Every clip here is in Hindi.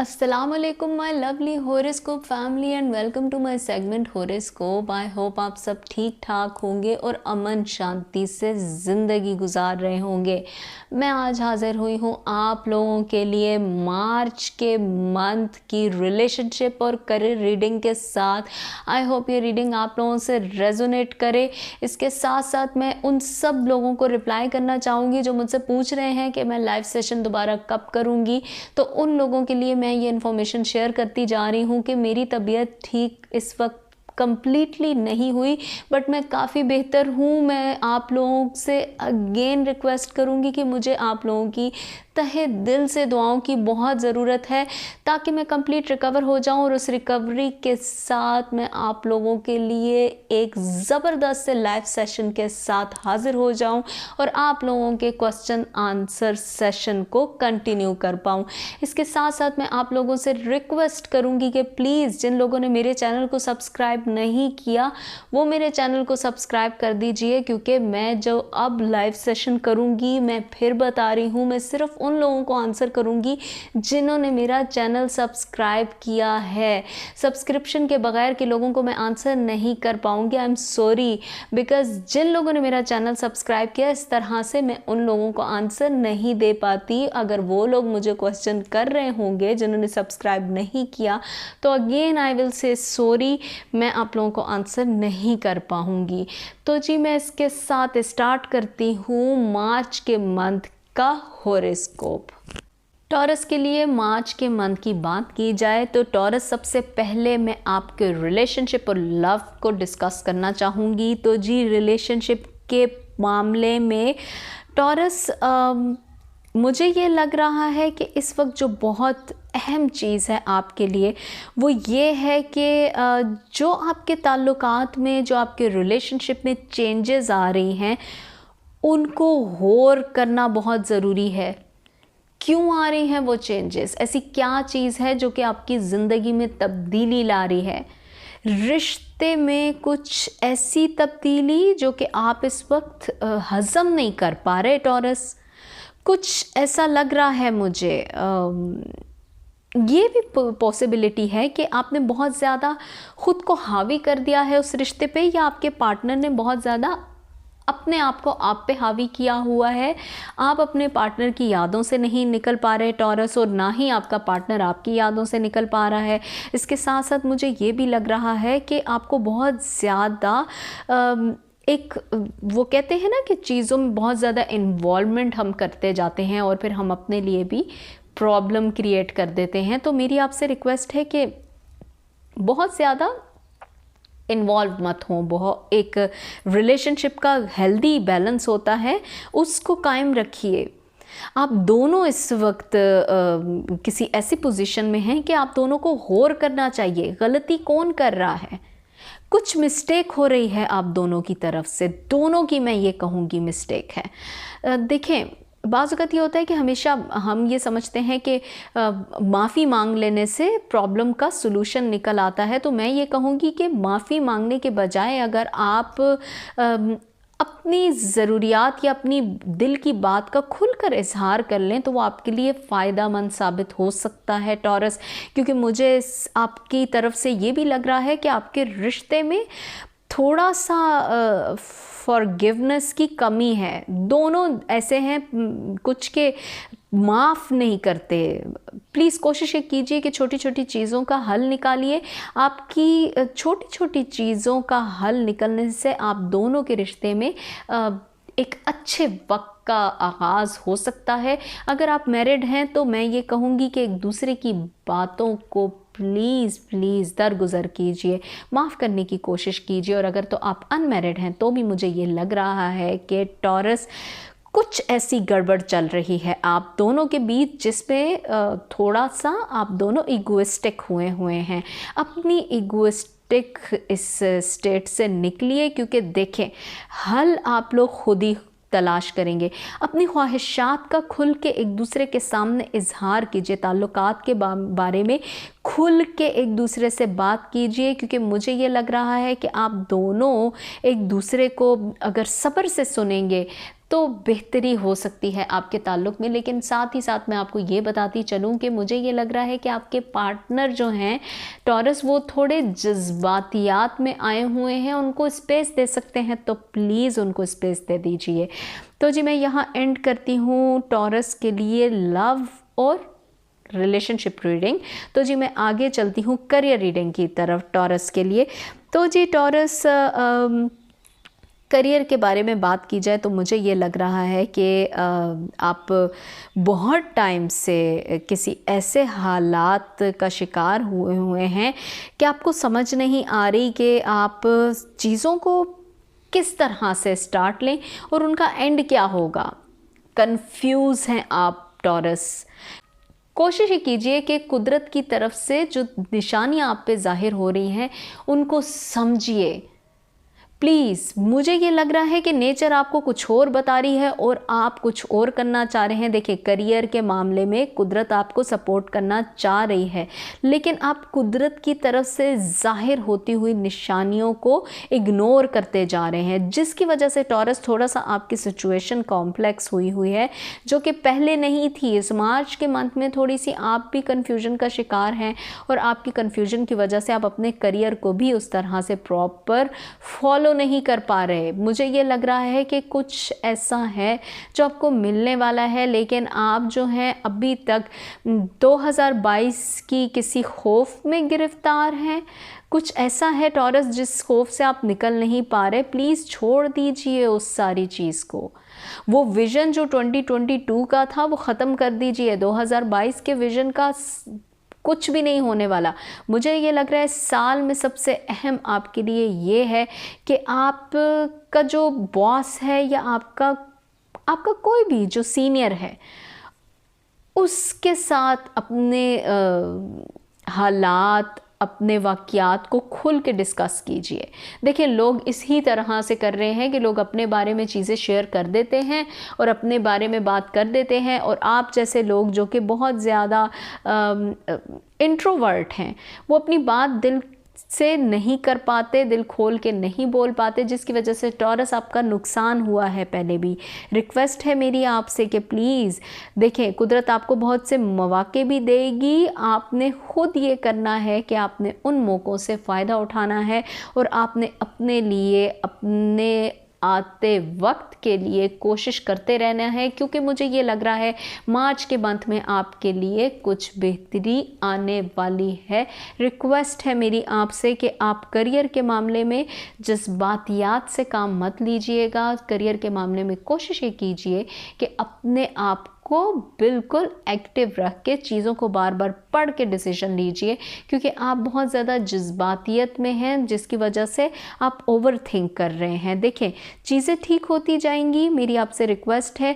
अस्सलाम वालेकुम my lovely horoscope family and welcome to my segment horoscope. I hope आप सब ठीक ठाक होंगे और अमन शांति से ज़िंदगी गुजार रहे होंगे। मैं आज हाज़िर हुई हूँ आप लोगों के लिए मार्च के मंथ की रिलेशनशिप और करियर रीडिंग के साथ। आई होप ये रीडिंग आप लोगों से रेजोनेट करे। इसके साथ साथ मैं उन सब लोगों को रिप्लाई करना चाहूँगी जो मुझसे पूछ रहे हैं कि मैं लाइव सेशन दोबारा कब करूँगी। तो उन लोगों के लिए मैं ये इन्फॉर्मेशन शेयर करती जा रही हूँ कि मेरी तबीयत ठीक इस वक्त कंप्लीटली नहीं हुई, बट मैं काफ़ी बेहतर हूँ। मैं आप लोगों से अगेन रिक्वेस्ट करूँगी कि मुझे आप लोगों की तहे दिल से दुआओं की बहुत ज़रूरत है ताकि मैं कंप्लीट रिकवर हो जाऊं और उस रिकवरी के साथ मैं आप लोगों के लिए एक ज़बरदस्त से लाइव सेशन के साथ हाज़िर हो जाऊं और आप लोगों के क्वेश्चन आंसर सेशन को कंटिन्यू कर पाऊं। इसके साथ साथ मैं आप लोगों से रिक्वेस्ट करूंगी कि प्लीज़ जिन लोगों ने मेरे चैनल को सब्सक्राइब नहीं किया वो मेरे चैनल को सब्सक्राइब कर दीजिए, क्योंकि मैं जो अब लाइव सेशन करूँगी, मैं फिर बता रही हूँ, मैं सिर्फ उन लोगों को आंसर करूंगी जिन्होंने मेरा चैनल सब्सक्राइब किया है। सब्सक्रिप्शन के बगैर के लोगों को मैं आंसर नहीं कर पाऊंगी। आई एम सॉरी, बिकॉज जिन लोगों ने मेरा चैनल सब्सक्राइब किया इस तरह से मैं उन लोगों को आंसर नहीं दे पाती। अगर वो लोग मुझे क्वेश्चन कर रहे होंगे जिन्होंने सब्सक्राइब नहीं किया तो again I will say sorry, मैं आप लोगों को आंसर नहीं कर पाऊंगी। तो जी मैं इसके साथ स्टार्ट करती हूँ मार्च के मंथ का हॉरोस्कोप। टॉरस के लिए मार्च के मंथ की बात की जाए तो टॉरस, सबसे पहले मैं आपके रिलेशनशिप और लव को डिस्कस करना चाहूँगी। तो जी रिलेशनशिप के मामले में टॉरस, मुझे ये लग रहा है कि इस वक्त जो बहुत अहम चीज़ है आपके लिए वो ये है कि जो आपके ताल्लुकात में, जो आपके रिलेशनशिप में चेंजेस आ रही हैं उनको गौर करना बहुत ज़रूरी है। क्यों आ रही हैं वो चेंजेस? ऐसी क्या चीज़ है जो कि आपकी ज़िंदगी में तब्दीली ला रही है? रिश्ते में कुछ ऐसी तब्दीली जो कि आप इस वक्त हज़म नहीं कर पा रहे टॉरस। कुछ ऐसा लग रहा है मुझे, ये भी पॉसिबिलिटी है कि आपने बहुत ज़्यादा ख़ुद को हावी कर दिया है उस रिश्ते पे, या आपके पार्टनर ने बहुत ज़्यादा अपने आप को आप पे हावी किया हुआ है। आप अपने पार्टनर की यादों से नहीं निकल पा रहे टॉरस, और ना ही आपका पार्टनर आपकी यादों से निकल पा रहा है। इसके साथ साथ मुझे ये भी लग रहा है कि आपको बहुत ज़्यादा एक, वो कहते हैं ना कि चीज़ों में बहुत ज़्यादा इन्वॉल्वमेंट हम करते जाते हैं और फिर हम अपने लिए भी प्रॉब्लम क्रिएट कर देते हैं। तो मेरी आपसे रिक्वेस्ट है कि बहुत ज़्यादा इन्वॉल्व मत हो। बहुत एक रिलेशनशिप का हेल्दी बैलेंस होता है, उसको कायम रखिए। आप दोनों इस वक्त किसी ऐसी पोजीशन में हैं कि आप दोनों को गौर करना चाहिए गलती कौन कर रहा है। कुछ मिस्टेक हो रही है आप दोनों की तरफ से, दोनों की मैं ये कहूँगी मिस्टेक है। देखें, बाज़ वक़्त ये होता है कि हमेशा हम ये समझते हैं कि माफ़ी मांग लेने से प्रॉब्लम का सलूशन निकल आता है। तो मैं ये कहूँगी कि माफ़ी मांगने के बजाय अगर आप अपनी ज़रूरियात या अपनी दिल की बात का खुलकर इजहार कर लें तो वो आपके लिए फ़ायदा मंद साबित हो सकता है टॉरस। क्योंकि मुझे आपकी तरफ से ये भी लग रहा है कि आपके रिश्ते में थोड़ा सा फॉरगिवनेस की कमी है। दोनों ऐसे हैं कुछ के माफ़ नहीं करते। प्लीज़ कोशिश कीजिए कि छोटी छोटी चीज़ों का हल निकालिए। आपकी छोटी छोटी चीज़ों का हल निकलने से आप दोनों के रिश्ते में एक अच्छे वक्त का आगाज़ हो सकता है। अगर आप मैरिड हैं तो मैं ये कहूँगी कि एक दूसरे की बातों को प्लीज़ प्लीज़ दरगुजर कीजिए, माफ़ करने की कोशिश कीजिए। और अगर तो आप अनमैरिड हैं तो भी मुझे ये लग रहा है कि टॉरस कुछ ऐसी गड़बड़ चल रही है आप दोनों के बीच जिसमें थोड़ा सा आप दोनों इगोइस्टिक हुए हैं। अपनी इगोइस्टिक इस स्टेट से निकलिए, क्योंकि देखें हल आप लोग खुद ही तलाश करेंगे। अपनी ख्वाहिशात का खुल के एक दूसरे के सामने इजहार कीजिए। ताल्लुकात के बारे में खुल के एक दूसरे से बात कीजिए, क्योंकि मुझे ये लग रहा है कि आप दोनों एक दूसरे को अगर सब्र से सुनेंगे तो बेहतरी हो सकती है आपके ताल्लुक़ में। लेकिन साथ ही साथ मैं आपको ये बताती चलूँ कि मुझे ये लग रहा है कि आपके पार्टनर जो हैं टॉरस, वो थोड़े जज्बातियात में आए हुए हैं, उनको स्पेस दे सकते हैं तो प्लीज़ उनको स्पेस दे दीजिए। तो जी मैं यहाँ एंड करती हूँ टॉरस के लिए लव और रिलेशनशिप रीडिंग। तो जी मैं आगे चलती हूँ करियर रीडिंग की तरफ टॉरस के लिए। तो जी टॉरस, करियर के बारे में बात की जाए तो मुझे ये लग रहा है कि आप बहुत टाइम से किसी ऐसे हालात का शिकार हुए हैं कि आपको समझ नहीं आ रही कि आप चीज़ों को किस तरह से स्टार्ट लें और उनका एंड क्या होगा। कंफ्यूज हैं आप टॉरस। कोशिश ये कीजिए कि कुदरत की तरफ से जो निशानियां आप पे ज़ाहिर हो रही हैं उनको समझिए प्लीज़। मुझे ये लग रहा है कि नेचर आपको कुछ और बता रही है और आप कुछ और करना चाह रहे हैं। देखिए करियर के मामले में कुदरत आपको सपोर्ट करना चाह रही है, लेकिन आप कुदरत की तरफ से ज़ाहिर होती हुई निशानियों को इग्नोर करते जा रहे हैं, जिसकी वजह से टॉरस थोड़ा सा आपकी सिचुएशन कॉम्प्लेक्स हुई है, जो कि पहले नहीं थी। इस मार्च के मंथ में थोड़ी सी आप भी कन्फ्यूजन का शिकार हैं और आपकी कन्फ्यूजन की वजह से आप अपने करियर को भी उस तरह से प्रॉपर फॉलो नहीं कर पा रहे। मुझे ये लग रहा है कि कुछ ऐसा है जो आपको मिलने वाला है, लेकिन आप जो हैं अभी तक 2022 की किसी खौफ में गिरफ्तार हैं। कुछ ऐसा है टॉरस जिस खौफ से आप निकल नहीं पा रहे। प्लीज़ छोड़ दीजिए उस सारी चीज़ को। वो विज़न जो 2022 का था वो ख़त्म कर दीजिए। 2022 के विज़न का कुछ भी नहीं होने वाला। मुझे ये लग रहा है साल में सबसे अहम आपके लिए ये है कि आपका जो बॉस है या आपका कोई भी जो सीनियर है उसके साथ अपने हालात, अपने वाक़यात को खुल के डिस्कस कीजिए। देखिए लोग इसी तरह से कर रहे हैं कि लोग अपने बारे में चीज़ें शेयर कर देते हैं और अपने बारे में बात कर देते हैं, और आप जैसे लोग जो कि बहुत ज़्यादा इंट्रोवर्ट हैं वो अपनी बात दिल से नहीं कर पाते, दिल खोल के नहीं बोल पाते, जिसकी वजह से टॉरस आपका नुकसान हुआ है पहले भी। रिक्वेस्ट है मेरी आपसे कि प्लीज़ देखें कुदरत आपको बहुत से मौके भी देगी। आपने खुद ये करना है कि आपने उन मौक़ों से फ़ायदा उठाना है और आपने अपने लिए अपने आते वक्त के लिए कोशिश करते रहना है, क्योंकि मुझे ये लग रहा है मार्च के मंथ में आपके लिए कुछ बेहतरी आने वाली है। रिक्वेस्ट है मेरी आपसे कि आप करियर के मामले में जज्बातियात से काम मत लीजिएगा। करियर के मामले में कोशिश ये कीजिए कि अपने आप को बिल्कुल एक्टिव रख के चीज़ों को बार बार पढ़ के डिसीजन लीजिए, क्योंकि आप बहुत ज़्यादा जज्बातियत में हैं जिसकी वजह से आप ओवर थिंक कर रहे हैं। देखें चीज़ें ठीक होती जाएंगी, मेरी आपसे रिक्वेस्ट है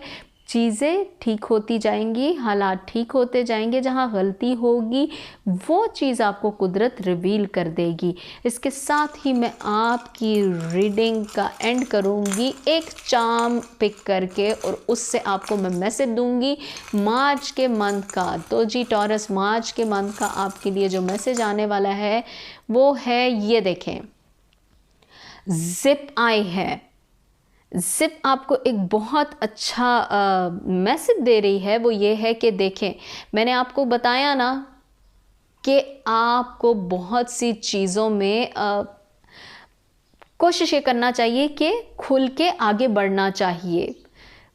चीज़ें ठीक होती जाएंगी, हालात ठीक होते जाएंगे। जहाँ गलती होगी वो चीज़ आपको कुदरत रिवील कर देगी। इसके साथ ही मैं आपकी रीडिंग का एंड करूँगी एक चार्म पिक करके, और उससे आपको मैं मैसेज दूँगी मार्च के मंथ का। तो जी टॉरस, मार्च के मंथ का आपके लिए जो मैसेज आने वाला है वो है, ये देखें ज़िप आई है। ज़िप आपको एक बहुत अच्छा मैसेज दे रही है। वो ये है कि देखें मैंने आपको बताया ना कि आपको बहुत सी चीज़ों में कोशिश ये करना चाहिए कि खुल के आगे बढ़ना चाहिए।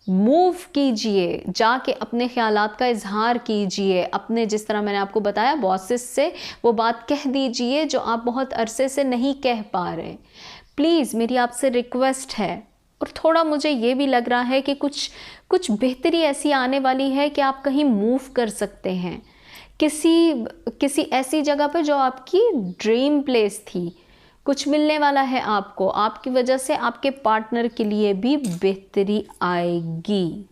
मूव कीजिए, जाके अपने ख़यालात का इजहार कीजिए, अपने जिस तरह मैंने आपको बताया बॉसेस से वो बात कह दीजिए जो आप बहुत अरसे से नहीं कह पा रहे। प्लीज़ मेरी आपसे रिक्वेस्ट है। और थोड़ा मुझे ये भी लग रहा है कि कुछ बेहतरी ऐसी आने वाली है कि आप कहीं मूव कर सकते हैं किसी ऐसी जगह पर जो आपकी ड्रीम प्लेस थी। कुछ मिलने वाला है आपको, आपकी वजह से आपके पार्टनर के लिए भी बेहतरी आएगी।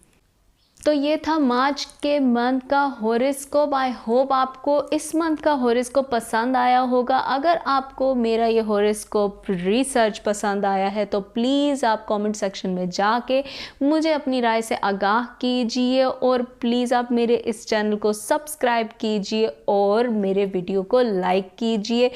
तो ये था मार्च के मंथ का हॉरोस्कोप। आई होप आपको इस मंथ का हॉरोस्कोप पसंद आया होगा। अगर आपको मेरा ये हॉरोस्कोप रिसर्च पसंद आया है तो प्लीज़ आप कमेंट सेक्शन में जाके मुझे अपनी राय से आगाह कीजिए, और प्लीज़ आप मेरे इस चैनल को सब्सक्राइब कीजिए और मेरे वीडियो को लाइक कीजिए।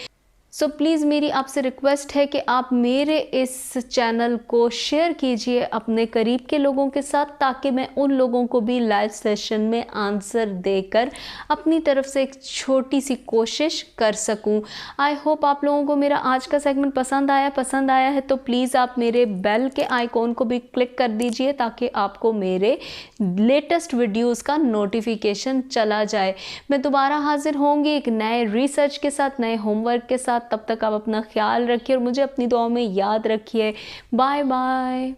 सो प्लीज़ मेरी आपसे रिक्वेस्ट है कि आप मेरे इस चैनल को शेयर कीजिए अपने करीब के लोगों के साथ, ताकि मैं उन लोगों को भी लाइव सेशन में आंसर देकर अपनी तरफ से एक छोटी सी कोशिश कर सकूं। आई होप आप लोगों को मेरा आज का सेगमेंट पसंद आया है तो प्लीज़ आप मेरे बेल के आइकॉन को भी क्लिक कर दीजिए, ताकि आपको मेरे लेटेस्ट वीडियोज़ का नोटिफिकेशन चला जाए। मैं दोबारा हाजिर होंगी एक नए रिसर्च के साथ, नए होमवर्क के साथ। तब तक आप अपना ख्याल रखिए और मुझे अपनी दुआओं में याद रखिए। Bye bye.